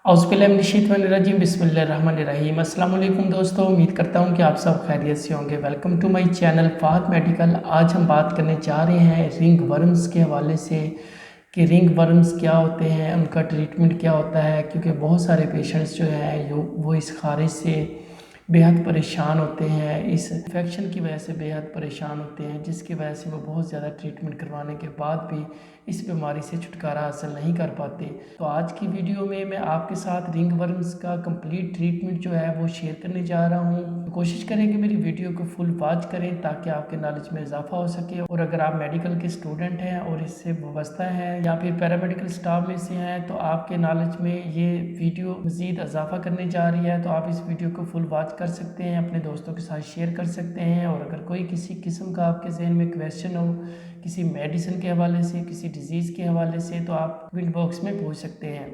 औज़ुबिल्लाहिमिनश्शैतानिर्रजीम बिस्मिल्लाहिर्रहमानिर्रहीम। अस्सलाम वालेकुम दोस्तों, उम्मीद करता हूँ कि आप सब खैरियत से होंगे। Welcome to my channel Fahad medical. आज हम बात करने जा रहे हैं रिंग वर्म्स के हवाले से कि रिंग वर्म्स क्या होते हैं, उनका ट्रीटमेंट क्या होता है, क्योंकि बहुत सारे पेशेंट्स जो हैं वो इस ख़ारिश से बेहद परेशान होते हैं, इस इन्फेक्शन की वजह से बेहद परेशान होते हैं, जिसकी वजह से वो बहुत ज़्यादा ट्रीटमेंट करवाने के बाद भी इस बीमारी से छुटकारा हासिल नहीं कर पाते। तो आज की वीडियो में मैं आपके साथ रिंग वर्म्स का कंप्लीट ट्रीटमेंट जो है वो शेयर करने जा रहा हूँ। तो कोशिश करें कि मेरी वीडियो को फुल वॉच करें ताकि आपके नॉलेज में इजाफा हो सके। और अगर आप मेडिकल के स्टूडेंट हैं और इससे वाबस्ता हैं या फिर पैरामेडिकल स्टाफ में से हैं तो आपके नॉलेज में ये वीडियो मज़ीद इजाफा करने जा रही है, तो आप इस वीडियो को फुल वॉच कर सकते हैं, अपने दोस्तों के साथ शेयर कर सकते हैं। और अगर कोई किसी किस्म का आपके जहन में क्वेश्चन हो किसी मेडिसिन के हवाले से, किसी डिज़ीज़ के हवाले से, तो आप कमेंट बॉक्स में पूछ सकते हैं।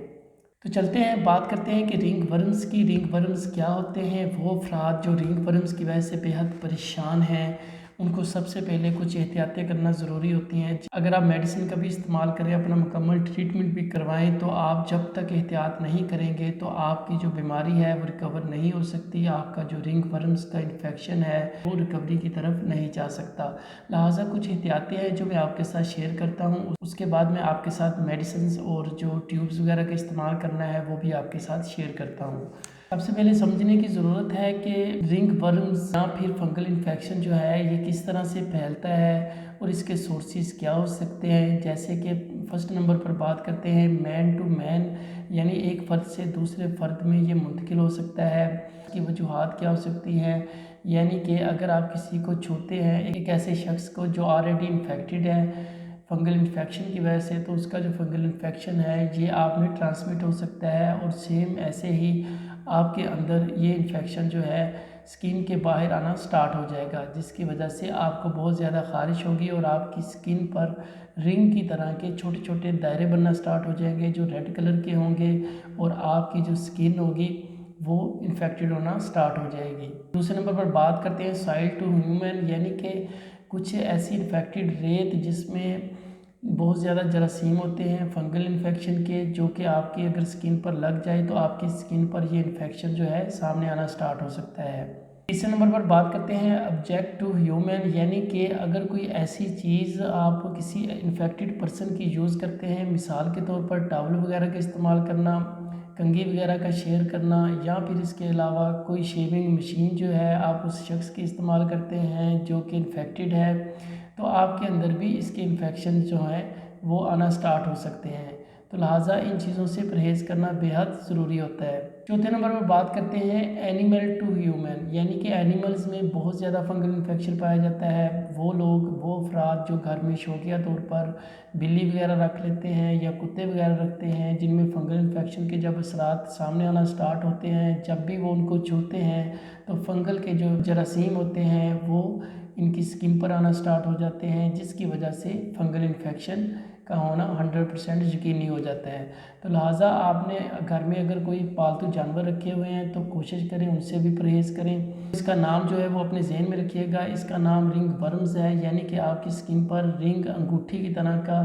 तो चलते हैं, बात करते हैं कि रिंग वर्म्स की। रिंग वर्म्स क्या होते हैं। वो अफराद जो रिंग वर्म्स की वजह से बेहद परेशान हैं, उनको सबसे पहले कुछ एहतियातें करना ज़रूरी होती हैं। अगर आप मेडिसिन का भी इस्तेमाल करें, अपना मुकम्मल ट्रीटमेंट भी करवाएं, तो आप जब तक एहतियात नहीं करेंगे तो आपकी जो बीमारी है वो रिकवर नहीं हो सकती। आपका जो रिंग वर्म्स का इन्फेक्शन है वो रिकवरी की तरफ नहीं जा सकता। लिहाजा कुछ एहतियातें हैं जो मैं आपके साथ शेयर करता हूँ, उसके बाद मैं आपके साथ मेडिसिन और जो ट्यूब्स वगैरह का इस्तेमाल करना है वो भी आपके साथ शेयर करता हूँ। सबसे पहले समझने की ज़रूरत है कि रिंग वर्म्स या फिर फंगल इन्फेक्शन जो है ये किस तरह से फैलता है और इसके सोर्सेज क्या हो सकते हैं। जैसे कि फर्स्ट नंबर पर बात करते हैं, मैन टू मैन, यानी एक फ़र्द से दूसरे फ़र्द में ये मुंतकिल हो सकता है। इसकी वजूहात क्या हो सकती हैं, यानी कि अगर आप किसी को छूते हैं, एक ऐसे शख्स को जो ऑलरेडी इन्फेक्टेड है फंगल इन्फेक्शन की वजह से, तो उसका जो फंगल इन्फेक्शन है ये आप में ट्रांसमिट हो सकता है। और सेम ऐसे ही आपके अंदर ये इन्फेक्शन जो है स्किन के बाहर आना स्टार्ट हो जाएगा, जिसकी वजह से आपको बहुत ज़्यादा ख़ारिश होगी और आपकी स्किन पर रिंग की तरह के छोटे छोटे दायरे बनना स्टार्ट हो जाएंगे जो रेड कलर के होंगे, और आपकी जो स्किन होगी वो इन्फेक्टेड होना स्टार्ट हो जाएगी। दूसरे नंबर पर बात करते हैं सॉइल टू ह्यूमन, यानी कि कुछ ऐसी इन्फेक्टेड रेत जिसमें बहुत ज़्यादा जरासीम होते हैं फंगल इन्फेक्शन के, जो कि आपकी अगर स्किन पर लग जाए तो आपकी स्किन पर ये इन्फेक्शन जो है सामने आना स्टार्ट हो सकता है। तीसरे नंबर पर बात करते हैं ऑब्जेक्ट टू ह्यूमन, यानी कि अगर कोई ऐसी चीज़ आप किसी इन्फेक्टेड पर्सन की यूज़ करते हैं, मिसाल के तौर पर टॉवल वगैरह का इस्तेमाल करना, कंघी वगैरह का शेयर करना, या फिर इसके अलावा कोई शेविंग मशीन जो है आप उस शख्स की इस्तेमाल करते हैं जो कि इन्फेक्टेड है, तो आपके अंदर भी इसके इन्फेक्शन जो हैं वो आना स्टार्ट हो सकते हैं। तो लिहाजा इन चीज़ों से परहेज़ करना बेहद ज़रूरी होता है। चौथे नंबर पर बात करते हैं एनिमल टू ह्यूमन, यानी कि एनिमल्स में बहुत ज़्यादा फंगल इन्फेक्शन पाया जाता है। वो लोग, वो अफराद जो घर में शौकिया तौर पर बिल्ली वगैरह रख लेते हैं या कुत्ते वगैरह रखते हैं, जिनमें फंगल इन्फेक्शन के जब असरात सामने आना स्टार्ट होते हैं, जब भी वो उनको छूते हैं तो फंगल के जो जरासीम होते हैं वो इनकी स्किन पर आना स्टार्ट हो जाते हैं, जिसकी वजह से फंगल इन्फेक्शन का होना 100% यकीनी हो जाता है। तो लिहाजा आपने घर में अगर कोई पालतू जानवर रखे हुए हैं तो कोशिश करें उनसे भी परहेज़ करें। इसका नाम जो है वो अपने जहन में रखिएगा, इसका नाम रिंग वर्म्स है, यानी कि आपकी स्किन पर रिंग, अंगूठी की तरह का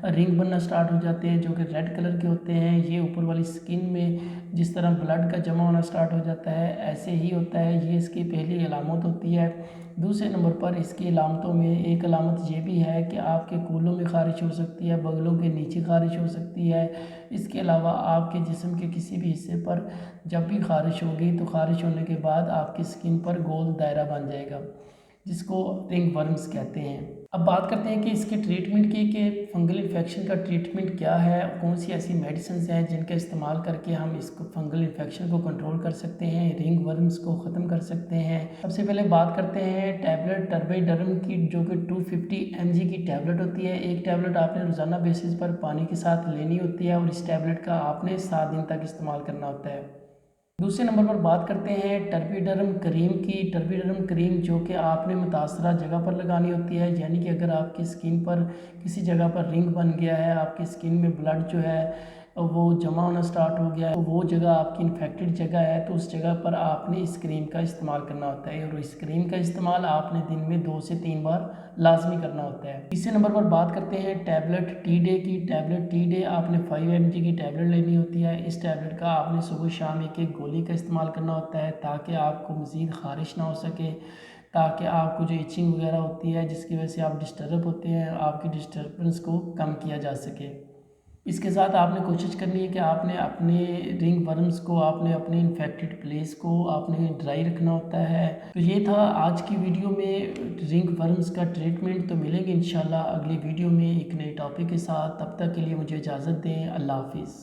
रिंग बनना स्टार्ट हो जाते हैं जो कि रेड कलर के होते हैं। ये ऊपर वाली स्किन में जिस तरह ब्लड का जमा होना स्टार्ट हो जाता है ऐसे ही होता है, ये इसकी पहली अलामत होती है। दूसरे नंबर पर इसकी अलामतों में एक अलामत ये भी है कि आपके कूलों में ख़ारिश हो सकती है, बगलों के नीचे ख़ारिश हो सकती है। इसके अलावा आपके जिस्म के किसी भी हिस्से पर जब भी ख़ारिश होगी तो ख़ारिश होने के बाद आपकी स्किन पर गोल दायरा बन जाएगा, जिसको रिंग वर्म्स कहते हैं। अब बात करते हैं कि इसके ट्रीटमेंट की, कि फंगल इन्फेक्शन का ट्रीटमेंट क्या है, कौन सी ऐसी मेडिसिन हैं जिनका इस्तेमाल करके हम इसको फंगल इन्फेक्शन को कंट्रोल कर सकते हैं, रिंग वर्म्स को ख़त्म कर सकते हैं। सबसे पहले बात करते हैं टैबलेट टर्बेडर्म की, जो कि 250 mg की टैबलेट होती है। एक टैबलेट आपने रोज़ाना बेसिस पर पानी के साथ लेनी होती है और इस टैबलेट का आपने 7 दिन तक इस्तेमाल करना होता है। दूसरे नंबर पर बात करते हैं टर्बीडर्म क्रीम की। टर्बीडर्म क्रीम जो कि आपने मुतासरा जगह पर लगानी होती है, यानी कि अगर आपकी स्किन पर किसी जगह पर रिंग बन गया है, आपकी स्किन में ब्लड जो है وہ جمع ہونا سٹارٹ ہو گیا ہے، تو وہ جگہ آپ کی انفیکٹڈ جگہ ہے، تو اس جگہ پر آپ نے اس کریم کا استعمال کرنا ہوتا ہے، اور اس کریم کا استعمال آپ نے دن میں 2 سے 3 بار لازمی کرنا ہوتا ہے۔ تیسرے نمبر پر بات کرتے ہیں ٹیبلٹ ٹی ڈے کی۔ ٹیبلٹ ٹی ڈے آپ نے 5 mg کی ٹیبلٹ لینی ہوتی ہے۔ اس ٹیبلٹ کا آپ نے صبح شام ایک گولی کا استعمال کرنا ہوتا ہے، تاکہ آپ کو مزید خارش نہ ہو سکے، تاکہ آپ کو جو ایچنگ وغیرہ ہوتی ہے جس کی وجہ سے آپ ڈسٹرب ہوتے ہیں، آپ کی ڈسٹربنس کو کم کیا جا سکے۔ اس کے ساتھ آپ نے کوشش کرنی ہے کہ آپ نے اپنے رنگ ورمز کو، آپ نے اپنے انفیکٹڈ پلیس کو آپ نے ڈرائی رکھنا ہوتا ہے۔ تو یہ تھا آج کی ویڈیو میں رنگ ورمز کا ٹریٹمنٹ۔ تو ملیں گے انشاءاللہ اگلی ویڈیو میں ایک نئے ٹاپک کے ساتھ، تب تک کے لیے مجھے اجازت دیں، اللہ حافظ۔